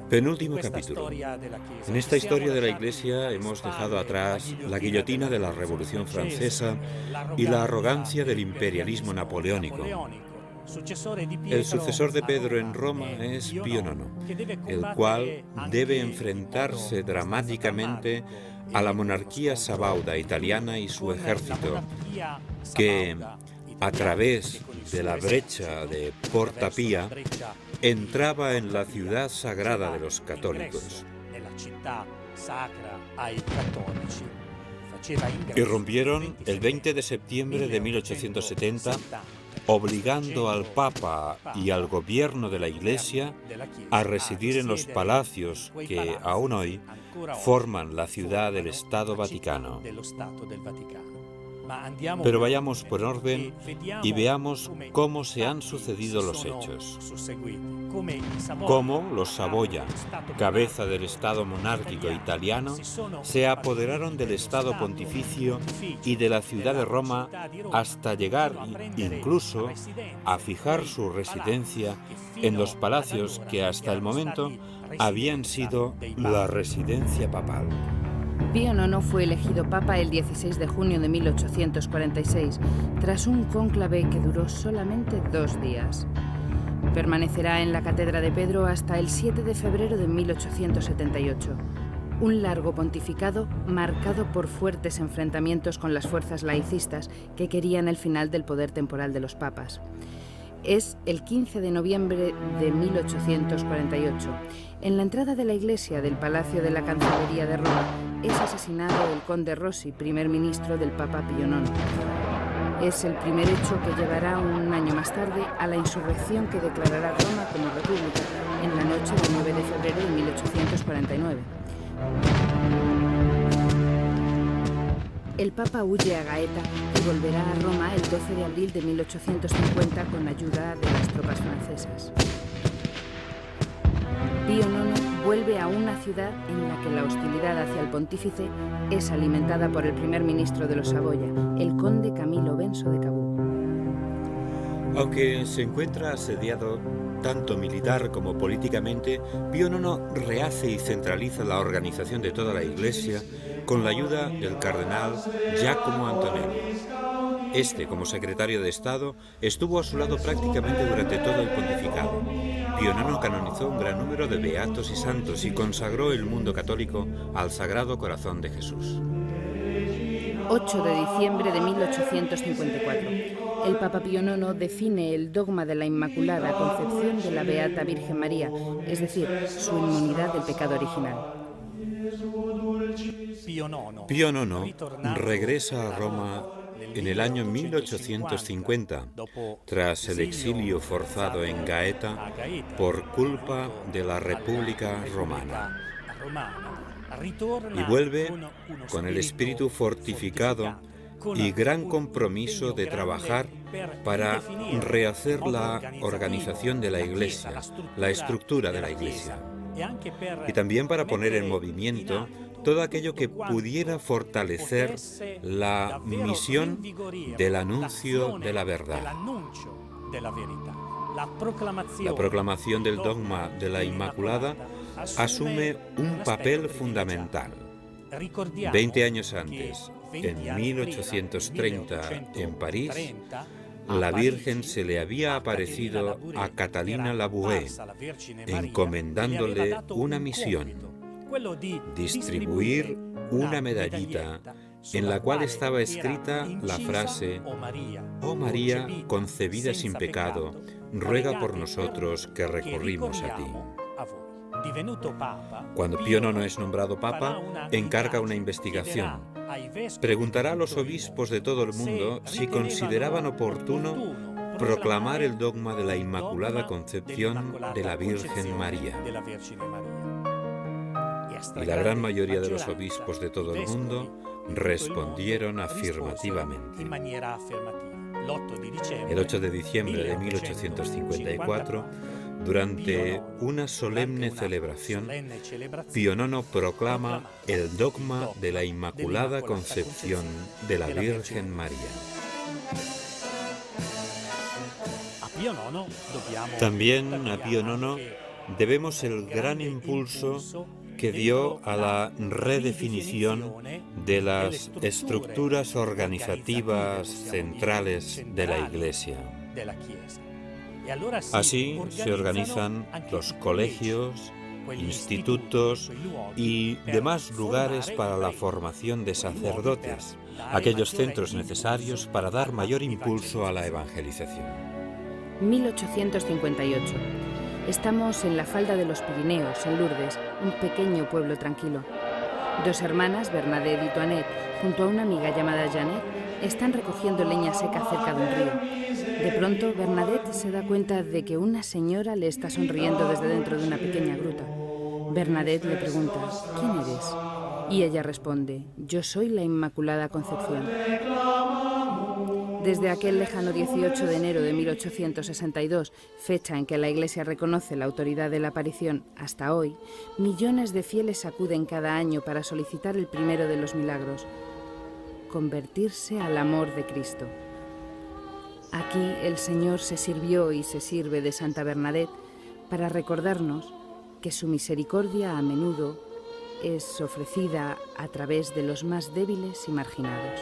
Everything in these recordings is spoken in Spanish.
Penúltimo capítulo. En esta historia de la Iglesia hemos dejado atrás la guillotina de la Revolución Francesa y la arrogancia del imperialismo napoleónico. El sucesor de Pedro en Roma es Pío IX, el cual debe enfrentarse dramáticamente a la monarquía sabauda italiana y su ejército, que, a través de la brecha de Porta Pía, entraba en la ciudad sagrada de los católicos. Irrumpieron el 20 de septiembre de 1870, obligando al Papa y al gobierno de la Iglesia a residir en los palacios que, aún hoy, forman la ciudad del Estado Vaticano. Pero vayamos por orden y veamos cómo se han sucedido los hechos. Cómo los Saboya, cabeza del Estado monárquico italiano, se apoderaron del Estado pontificio y de la ciudad de Roma hasta llegar incluso a fijar su residencia en los palacios que hasta el momento habían sido la residencia papal. Pío IX fue elegido papa el 16 de junio de 1846, tras un cónclave que duró solamente 2 días. Permanecerá en la Cátedra de Pedro hasta el 7 de febrero de 1878. Un largo pontificado marcado por fuertes enfrentamientos con las fuerzas laicistas que querían el final del poder temporal de los papas. Es el 15 de noviembre de 1848. En la entrada de la iglesia del Palacio de la Cancillería de Roma es asesinado el conde Rossi, primer ministro del Papa Pío IX. Es el primer hecho que llevará un año más tarde a la insurrección que declarará Roma como república en la noche del 9 de febrero de 1849. El Papa huye a Gaeta y volverá a Roma el 12 de abril de 1850 con ayuda de las tropas francesas. Pío IX vuelve a una ciudad en la que la hostilidad hacia el pontífice es alimentada por el primer ministro de los Saboya, el conde Camilo Benso de Cabú. Aunque se encuentra asediado tanto militar como políticamente, Pío IX rehace y centraliza la organización de toda la Iglesia con la ayuda del cardenal Giacomo Antonelli. Este, como secretario de Estado, estuvo a su lado prácticamente durante todo el pontificado. Pío IX canonizó un gran número de beatos y santos y consagró el mundo católico al Sagrado Corazón de Jesús. 8 de diciembre de 1854. El Papa Pío IX define el dogma de la Inmaculada Concepción de la Beata Virgen María, es decir, su inmunidad del pecado original. Pío IX regresa a Roma en el año 1850, tras el exilio forzado en Gaeta por culpa de la República Romana. Y vuelve con el espíritu fortificado y gran compromiso de trabajar para rehacer la organización de la Iglesia, la estructura de la Iglesia, y también para poner en movimiento todo aquello que pudiera fortalecer la misión del anuncio de la verdad. La proclamación del dogma de la Inmaculada asume un papel fundamental. 20 años antes, en 1830, en París, la Virgen se le había aparecido a Catalina Labouré, encomendándole una misión: distribuir una medallita en la cual estaba escrita la frase: «Oh María, concebida sin pecado, ruega por nosotros que recurrimos a ti». Cuando Pío IX es nombrado Papa, encarga una investigación. Preguntará a los obispos de todo el mundo si consideraban oportuno proclamar el dogma de la Inmaculada Concepción de la Virgen María. Y la gran mayoría de los obispos de todo el mundo respondieron afirmativamente. El 8 de diciembre de 1854, durante una solemne celebración, Pío IX proclama el dogma de la Inmaculada Concepción de la Virgen María. También a Pío IX debemos el gran impulso que dio a la redefinición de las estructuras organizativas centrales de la Iglesia. Así se organizan los colegios, institutos y demás lugares para la formación de sacerdotes, aquellos centros necesarios para dar mayor impulso a la evangelización. 1858. Estamos en la falda de los Pirineos, en Lourdes, un pequeño pueblo tranquilo. Dos hermanas, Bernadette y Toinette, junto a una amiga llamada Janet, están recogiendo leña seca cerca de un río. De pronto, Bernadette se da cuenta de que una señora le está sonriendo desde dentro de una pequeña gruta. Bernadette le pregunta: ¿quién eres? Y ella responde: yo soy la Inmaculada Concepción. Desde aquel lejano 18 de enero de 1862, fecha en que la Iglesia reconoce la autoridad de la aparición, hasta hoy, millones de fieles acuden cada año para solicitar el primero de los milagros: convertirse al amor de Cristo. Aquí el Señor se sirvió y se sirve de Santa Bernadette para recordarnos que su misericordia a menudo es ofrecida a través de los más débiles y marginados.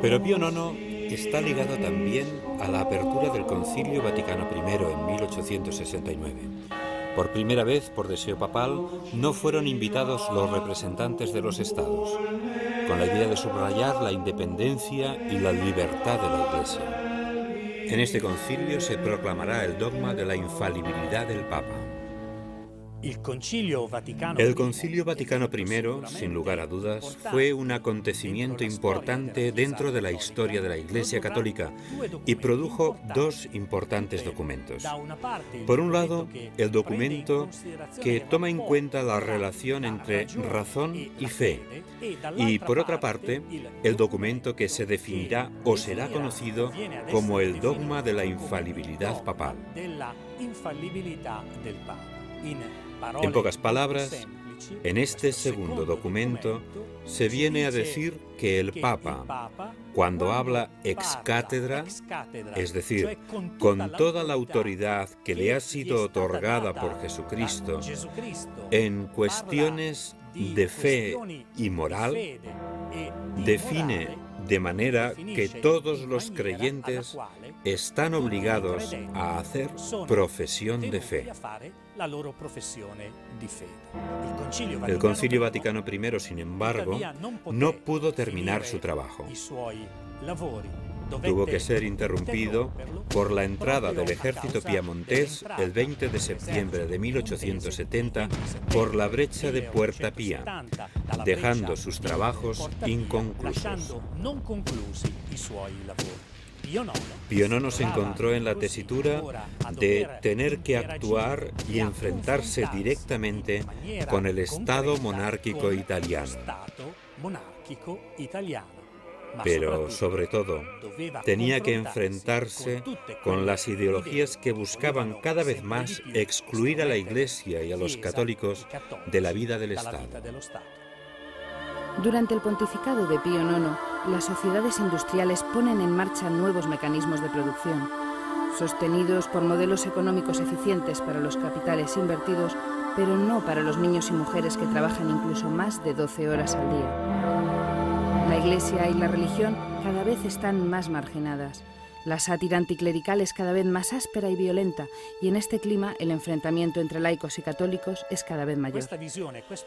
Pero Pío IX está ligado también a la apertura del Concilio Vaticano I en 1869. Por primera vez, por deseo papal, no fueron invitados los representantes de los estados, con la idea de subrayar la independencia y la libertad de la Iglesia. En este concilio se proclamará el dogma de la infalibilidad del Papa. El Concilio Vaticano I, sin lugar a dudas, fue un acontecimiento importante dentro de la historia de la Iglesia Católica y produjo dos importantes documentos. Por un lado, el documento que toma en cuenta la relación entre razón y fe, y por otra parte, el documento que se definirá o será conocido como el dogma de la infalibilidad papal. En pocas palabras, en este segundo documento se viene a decir que el Papa, cuando habla ex cátedra, es decir, con toda la autoridad que le ha sido otorgada por Jesucristo, en cuestiones de fe y moral, define de manera que todos los creyentes están obligados a hacer profesión de fe. El Concilio Vaticano I, sin embargo, no pudo terminar su trabajo. Tuvo que ser interrumpido por la entrada del ejército piamontés el 20 de septiembre de 1870 por la brecha de Puerta Pía, dejando sus trabajos inconclusos. Pío IX se encontró en la tesitura de tener que actuar y enfrentarse directamente con el Estado monárquico italiano. Pero, sobre todo, tenía que enfrentarse con las ideologías que buscaban cada vez más excluir a la Iglesia y a los católicos de la vida del Estado. Durante el pontificado de Pío IX, las sociedades industriales ponen en marcha nuevos mecanismos de producción, sostenidos por modelos económicos eficientes para los capitales invertidos, pero no para los niños y mujeres que trabajan incluso más de 12 horas al día. La Iglesia y la religión cada vez están más marginadas. La sátira anticlerical es cada vez más áspera y violenta, y en este clima el enfrentamiento entre laicos y católicos es cada vez mayor.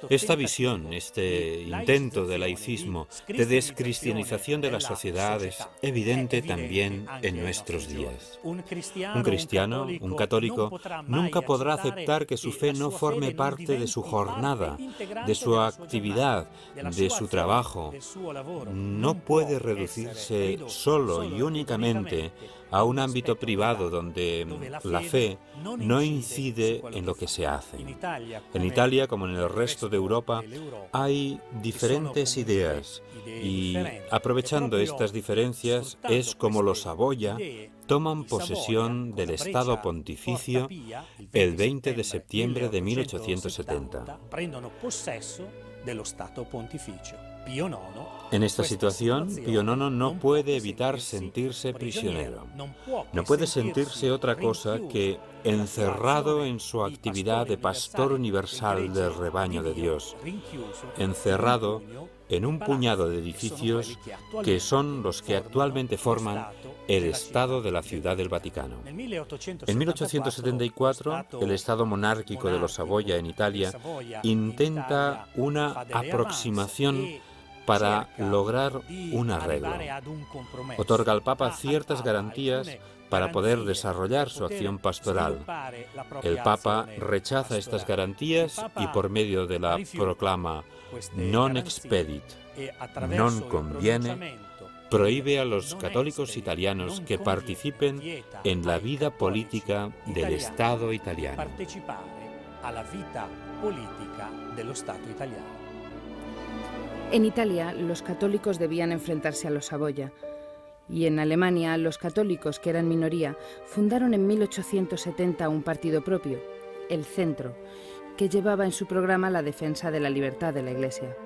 Esta visión, este intento de laicismo, de descristianización de la sociedad es evidente también en nuestros días. Un cristiano, un católico, nunca podrá aceptar que su fe no forme parte de su jornada, de su actividad, de su trabajo. No puede reducirse solo y únicamente a un ámbito privado donde la fe no incide en lo que se hace. En Italia, como en el resto de Europa, hay diferentes ideas y, aprovechando estas diferencias, es como los Saboya toman posesión del Estado Pontificio el 20 de septiembre de 1870. En esta situación, Pío IX no puede evitar sentirse prisionero. No puede sentirse otra cosa que encerrado en su actividad de pastor universal del rebaño de Dios, encerrado en un puñado de edificios que son los que actualmente forman el Estado de la Ciudad del Vaticano. En 1874, el Estado monárquico de los Saboya en Italia intenta una aproximación para lograr un arreglo. Otorga al Papa ciertas garantías para poder desarrollar su acción pastoral. El Papa rechaza estas garantías y por medio de la proclama non expedit, non conviene, prohíbe a los católicos italianos que participen en la vida política del Estado italiano. En Italia, los católicos debían enfrentarse a los Saboya, y en Alemania, los católicos, que eran minoría, fundaron en 1870 un partido propio, el Centro, que llevaba en su programa la defensa de la libertad de la Iglesia.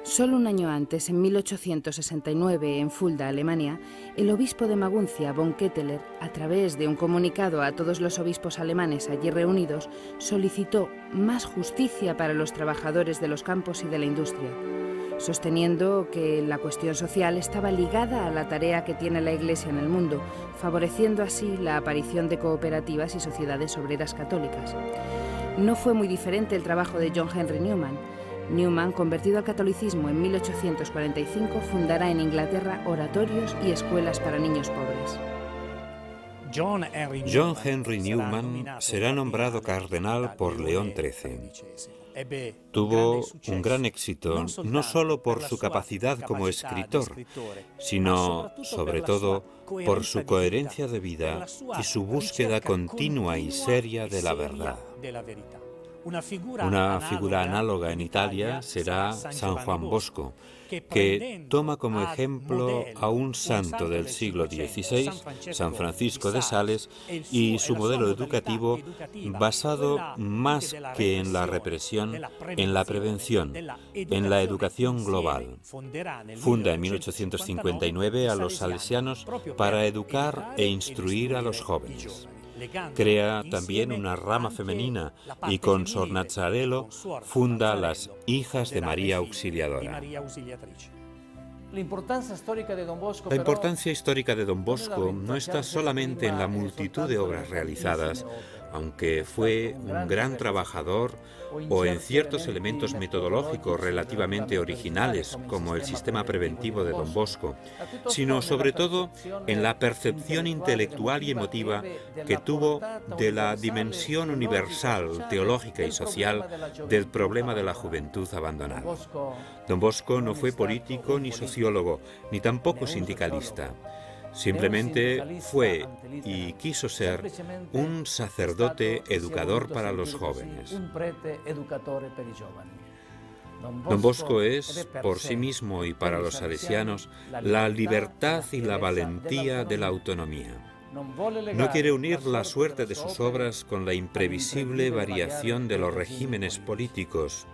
Solo un año antes, en 1869, en Fulda, Alemania, el obispo de Maguncia, von Ketteler, a través de un comunicado a todos los obispos alemanes allí reunidos, solicitó más justicia para los trabajadores de los campos y de la industria, sosteniendo que la cuestión social estaba ligada a la tarea que tiene la Iglesia en el mundo, favoreciendo así la aparición de cooperativas y sociedades obreras católicas. No fue muy diferente el trabajo de John Henry Newman. Newman, convertido al catolicismo en 1845, fundará en Inglaterra oratorios y escuelas para niños pobres. John Henry Newman será nombrado cardenal por León XIII. Tuvo un gran éxito no solo por su capacidad como escritor, sino, sobre todo, por su coherencia de vida y su búsqueda continua y seria de la verdad. Una figura análoga en Italia será San Juan Bosco, que toma como ejemplo a un santo del siglo XVI, San Francisco de Sales, y su modelo educativo basado más que en la represión, en la prevención, en la educación global. Funda en 1859 a los salesianos para educar e instruir a los jóvenes. Crea también una rama femenina y con Sor Nazzarello funda las Hijas de María Auxiliadora. La importancia histórica de Don Bosco no está solamente en la multitud de obras realizadas, aunque fue un gran trabajador o en ciertos elementos metodológicos relativamente originales, como el sistema preventivo de Don Bosco, sino sobre todo en la percepción intelectual y emotiva que tuvo de la dimensión universal, teológica y social del problema de la juventud abandonada. Don Bosco no fue político ni sociólogo, ni tampoco sindicalista. Simplemente fue y quiso ser un sacerdote educador para los jóvenes. Don Bosco es, por sí mismo y para los salesianos, la libertad y la valentía de la autonomía. No quiere unir la suerte de sus obras con la imprevisible variación de los regímenes políticos.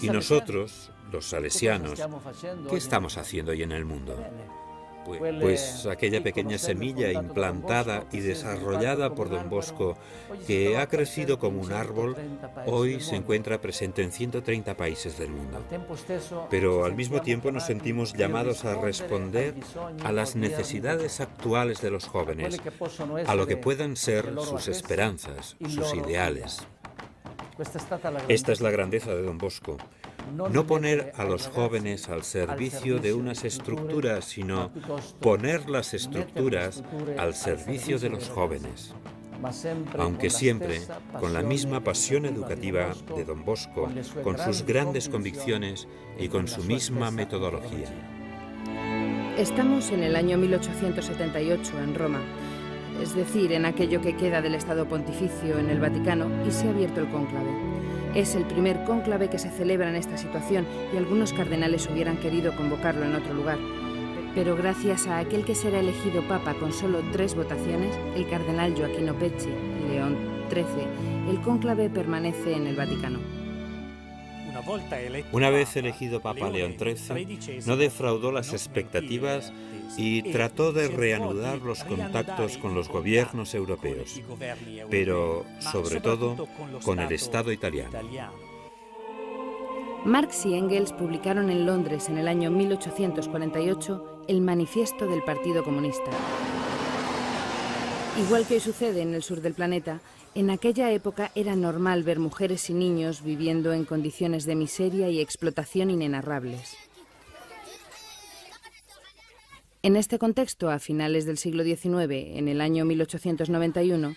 Y nosotros, los salesianos, ¿qué estamos haciendo hoy en el mundo? Pues aquella pequeña semilla implantada y desarrollada por Don Bosco, que ha crecido como un árbol, hoy se encuentra presente en 130 países del mundo. Pero al mismo tiempo nos sentimos llamados a responder a las necesidades actuales de los jóvenes, a lo que puedan ser sus esperanzas, sus ideales. Esta es la grandeza de Don Bosco. No poner a los jóvenes al servicio de unas estructuras, sino poner las estructuras al servicio de los jóvenes. Aunque siempre con la misma pasión educativa de Don Bosco, con sus grandes convicciones y con su misma metodología. Estamos en el año 1878 en Roma, es decir, en aquello que queda del Estado Pontificio en el Vaticano, y se ha abierto el cónclave. Es el primer cónclave que se celebra en esta situación y algunos cardenales hubieran querido convocarlo en otro lugar. Pero gracias a aquel que será elegido papa con solo 3 votaciones, el cardenal Gioacchino Pecci, León XIII, el cónclave permanece en el Vaticano. Una vez elegido Papa León XIII, no defraudó las expectativas y trató de reanudar los contactos con los gobiernos europeos, pero sobre todo con el Estado italiano. Marx y Engels publicaron en Londres en el año 1848 el Manifiesto del Partido Comunista. Igual que hoy sucede en el sur del planeta, en aquella época era normal ver mujeres y niños viviendo en condiciones de miseria y explotación inenarrables. En este contexto, a finales del siglo XIX, en el año 1891,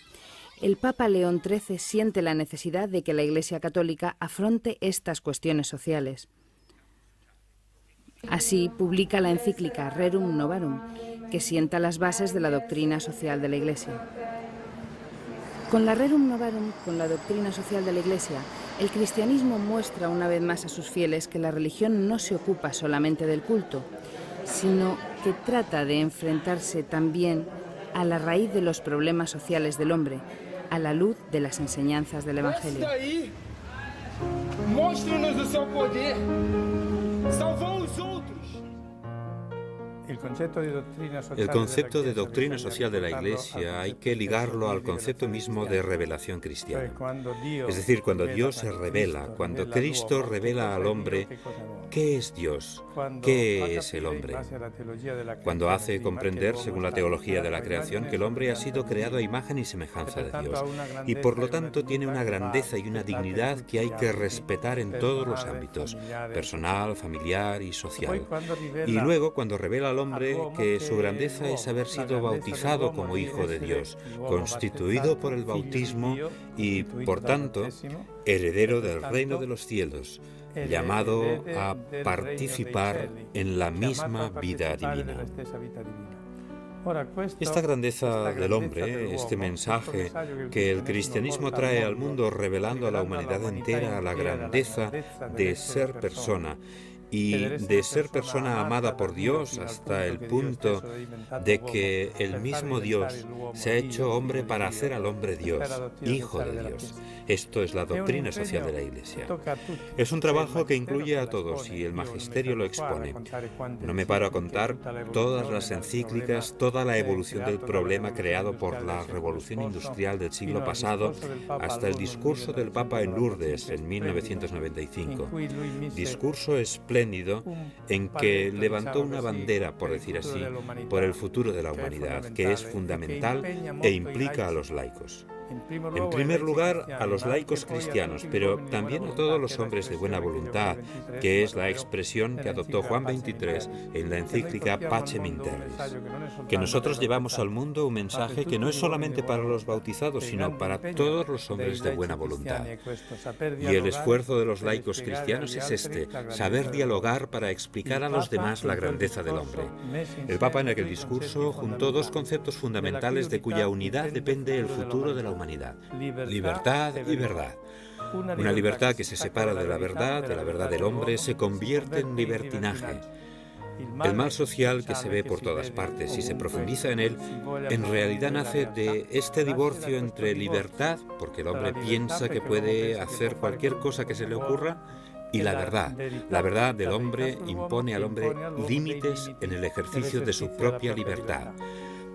el Papa León XIII siente la necesidad de que la Iglesia Católica afronte estas cuestiones sociales. Así publica la encíclica Rerum Novarum, que sienta las bases de la doctrina social de la Iglesia. Con la Rerum Novarum, con la doctrina social de la Iglesia, el cristianismo muestra una vez más a sus fieles que la religión no se ocupa solamente del culto, sino que trata de enfrentarse también a la raíz de los problemas sociales del hombre, a la luz de las enseñanzas del Evangelio. Mostre-nos o seu poder. Salvou os outros. El concepto de doctrina social de la Iglesia hay que ligarlo al concepto mismo de revelación cristiana. Es decir, cuando Dios se revela, cuando Cristo revela al hombre qué es Dios, qué es el hombre. Cuando hace comprender, según la teología de la creación, que el hombre ha sido creado a imagen y semejanza de Dios y por lo tanto tiene una grandeza y una dignidad que hay que respetar en todos los ámbitos, personal, familiar y social. Y luego, cuando revela al hombre que su grandeza es haber sido bautizado como hijo de Dios, constituido por el bautismo y, por tanto, heredero del reino de los cielos, llamado a participar en la misma vida divina. Esta grandeza del hombre, este mensaje que el cristianismo trae al mundo revelando a la humanidad entera la grandeza de ser persona, y de ser persona amada por Dios hasta el punto de que el mismo Dios se ha hecho hombre para hacer al hombre Dios, hijo de Dios. Esto es la doctrina social de la Iglesia. Es un trabajo que incluye a todos y el magisterio lo expone. No me paro a contar todas las encíclicas, toda la evolución del problema creado por la revolución industrial del siglo pasado hasta el discurso del Papa en Lourdes en 1995. Discurso espléndido en que levantó una bandera, por decir así, por el futuro de la humanidad, que es fundamental e implica a los laicos. En primer lugar, a los laicos cristianos, pero también a todos los hombres de buena voluntad, que es la expresión que adoptó Juan XXIII en la encíclica Pacem in Terris. Que nosotros llevamos al mundo un mensaje que no es solamente para los bautizados, sino para todos los hombres de buena voluntad. Y el esfuerzo de los laicos cristianos es este, saber dialogar para explicar a los demás la grandeza del hombre. El Papa en aquel discurso juntó dos conceptos fundamentales de cuya unidad depende el futuro de la humanidad: libertad y verdad. Una libertad que se separa de la verdad del hombre, se convierte en libertinaje. El mal social que se ve por todas partes y se profundiza en él, en realidad nace de este divorcio entre libertad, porque el hombre piensa que puede hacer cualquier cosa que se le ocurra, y la verdad. La verdad del hombre impone al hombre límites en el ejercicio de su propia libertad,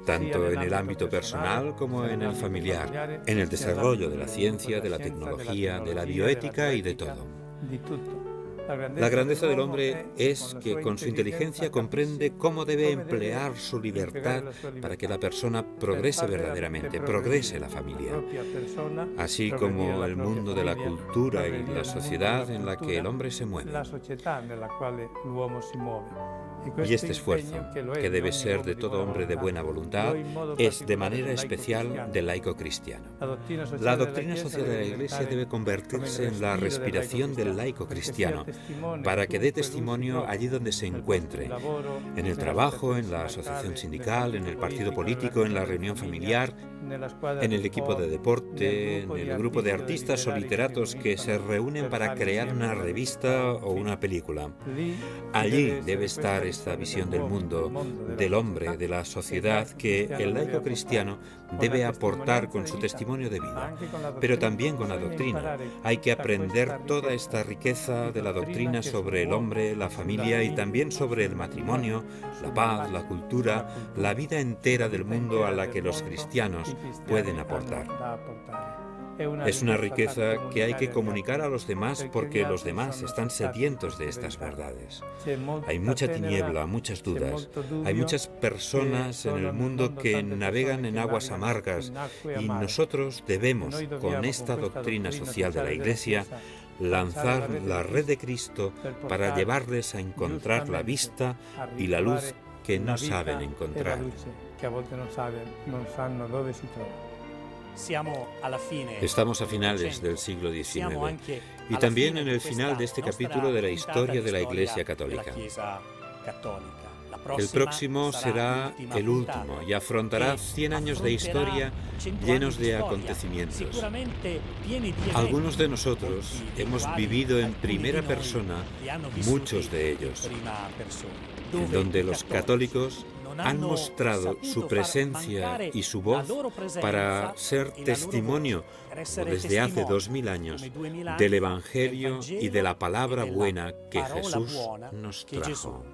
tanto en el ámbito personal como en el familiar, en el desarrollo de la ciencia, de la tecnología, de la bioética y de todo. La grandeza del hombre es que con su inteligencia comprende cómo debe emplear su libertad para que la persona progrese verdaderamente, progrese la familia, así como el mundo de la cultura y la sociedad en la que el hombre se mueve. Y este esfuerzo, que debe ser de todo hombre de buena voluntad, es de manera especial del laico cristiano. La doctrina social de la Iglesia debe convertirse en la respiración del laico cristiano, para que dé testimonio allí donde se encuentre, en el trabajo, en la asociación sindical, en el partido político, en la reunión familiar, en el equipo de deporte, en el grupo de artistas o literatos que se reúnen para crear una revista o una película. Allí debe estar esta visión del mundo, del hombre, de la sociedad, que el laico cristiano debe aportar con su testimonio de vida, pero también con la doctrina. Hay que aprender toda esta riqueza de la doctrina sobre el hombre, la familia y también sobre el matrimonio, la paz, la cultura, la vida entera del mundo a la que los cristianos pueden aportar. Es una riqueza que hay que comunicar a los demás porque los demás están sedientos de estas verdades. Hay mucha tiniebla, muchas dudas. Hay muchas personas en el mundo que navegan en aguas amargas y nosotros debemos, con esta doctrina social de la Iglesia, lanzar la red de Cristo para llevarles a encontrar la vista y la luz que no saben encontrar. Estamos a finales del siglo XIX y también en el final de este capítulo de la historia de la Iglesia Católica. El próximo será el último y afrontará 100 años de historia llenos de acontecimientos. Algunos de nosotros hemos vivido en primera persona muchos de ellos, en donde los católicos han mostrado su presencia y su voz para ser testimonio, desde hace 2000 años, del Evangelio y de la palabra buena que Jesús nos trajo.